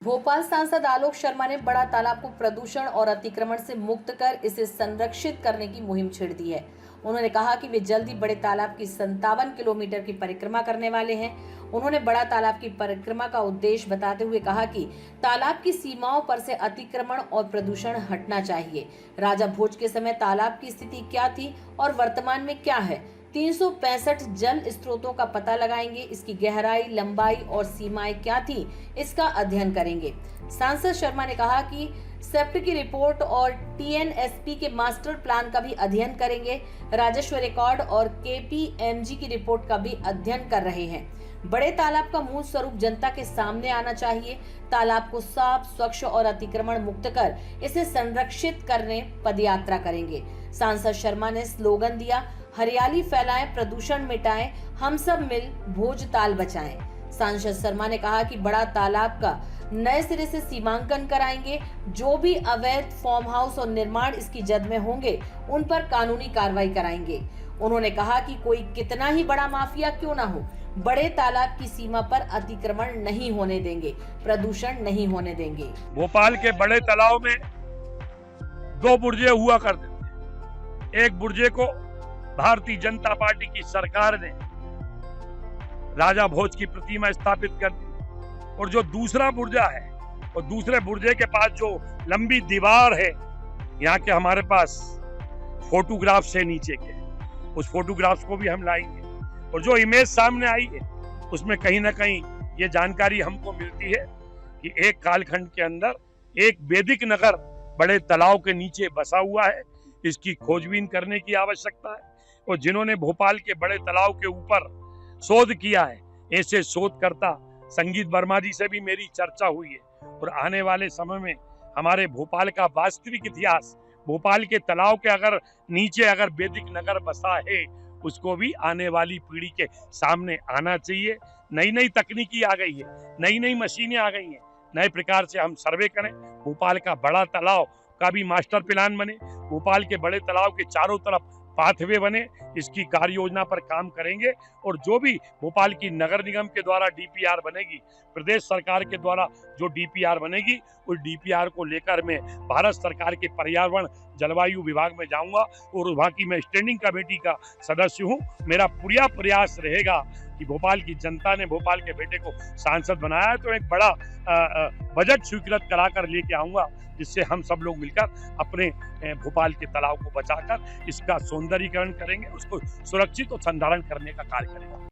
भोपाल सांसद आलोक शर्मा ने बड़ा तालाब को प्रदूषण और अतिक्रमण से मुक्त कर इसे संरक्षित करने की मुहिम छेड़ दी है। उन्होंने कहा कि वे जल्द ही बड़े तालाब की 57 किलोमीटर की परिक्रमा करने वाले हैं। उन्होंने बड़ा तालाब की परिक्रमा का उद्देश्य बताते हुए कहा कि तालाब की सीमाओं पर से अतिक्रमण और प्रदूषण हटना चाहिए। राजा भोज के समय तालाब की स्थिति क्या थी और वर्तमान में क्या है, 365 जल स्रोतों का पता लगाएंगे, इसकी गहराई, लंबाई और सीमाएं क्या थी, इसका अध्ययन करेंगे। सांसद शर्मा ने कहा कि सेप्ट की रिपोर्ट और टीएनएसपी के मास्टर प्लान का भी अध्ययन करेंगे। राजस्व रिकॉर्ड और केपीएमजी की रिपोर्ट का भी अध्ययन कर रहे हैं। बड़े तालाब का मूल स्वरूप जनता के सामने आना चाहिए। तालाब को साफ, स्वच्छ और अतिक्रमण मुक्त कर इसे संरक्षित करने पदयात्रा करेंगे। सांसद शर्मा ने स्लोगन दिया, हरियाली फैलाएं, प्रदूषण मिटाएं, हम सब मिल भोज ताल बचाएं। सांसद शर्मा ने कहा कि बड़ा तालाब का नए सिरे से सीमांकन कराएंगे। जो भी अवैध फार्म हाउस और निर्माण इसकी जद में होंगे, उन पर कानूनी कार्रवाई कराएंगे। उन्होंने कहा कि कोई कितना ही बड़ा माफिया क्यों ना हो, बड़े तालाब की सीमा पर अतिक्रमण नहीं होने देंगे, प्रदूषण नहीं होने देंगे। भोपाल के बड़े तालाब में 2 बुर्जे हुआ करते थे। एक बुर्जे को भारतीय जनता पार्टी की सरकार ने राजा भोज की प्रतिमा स्थापित कर दी, और जो दूसरा बुर्जा है, और दूसरे बुर्जे के पास जो लंबी दीवार है, यहाँ के हमारे पास फोटोग्राफ्स है नीचे के, उस फोटोग्राफ्स को भी हम लाएंगे। और जो इमेज सामने आई है, उसमें कहीं ना कहीं ये जानकारी हमको मिलती है कि एक कालखंड के अंदर एक वैदिक नगर बड़े तालाब के नीचे बसा हुआ है। इसकी खोजबीन करने की आवश्यकता है, और जिन्होंने भोपाल के बड़े तालाब के ऊपर शोध किया है, ऐसे शोधकर्ता संगीत वर्मा जी से भी मेरी चर्चा हुई है। और आने वाले समय में हमारे भोपाल का वास्तविक इतिहास, भोपाल के तालाब के अगर नीचे अगर वैदिक नगर बसा है, उसको भी आने वाली पीढ़ी के सामने आना चाहिए। नई नई तकनीकी आ गई है, नई नई मशीनें आ गई हैं, नए प्रकार से हम सर्वे करें। भोपाल का बड़ा तालाब का भी मास्टर प्लान बने, भोपाल के बड़े तालाब के चारों तरफ पाथवे बने, इसकी कार्य योजना पर काम करेंगे। और जो भी भोपाल की नगर निगम के द्वारा डीपीआर बनेगी, प्रदेश सरकार के द्वारा जो डीपीआर बनेगी, उस डीपीआर को लेकर मैं भारत सरकार के पर्यावरण जलवायु विभाग में जाऊंगा, और वहां की मैं स्टैंडिंग कमेटी का सदस्य हूं। मेरा पूरा प्रयास रहेगा कि भोपाल की जनता ने भोपाल के बेटे को सांसद बनाया है, तो एक बड़ा बजट स्वीकृत कराकर लेके आऊंगा, जिससे हम सब लोग मिलकर अपने भोपाल के तालाब को बचाकर इसका सौंदर्यीकरण करेंगे, उसको सुरक्षित और संधारण करने का कार्य करेंगे।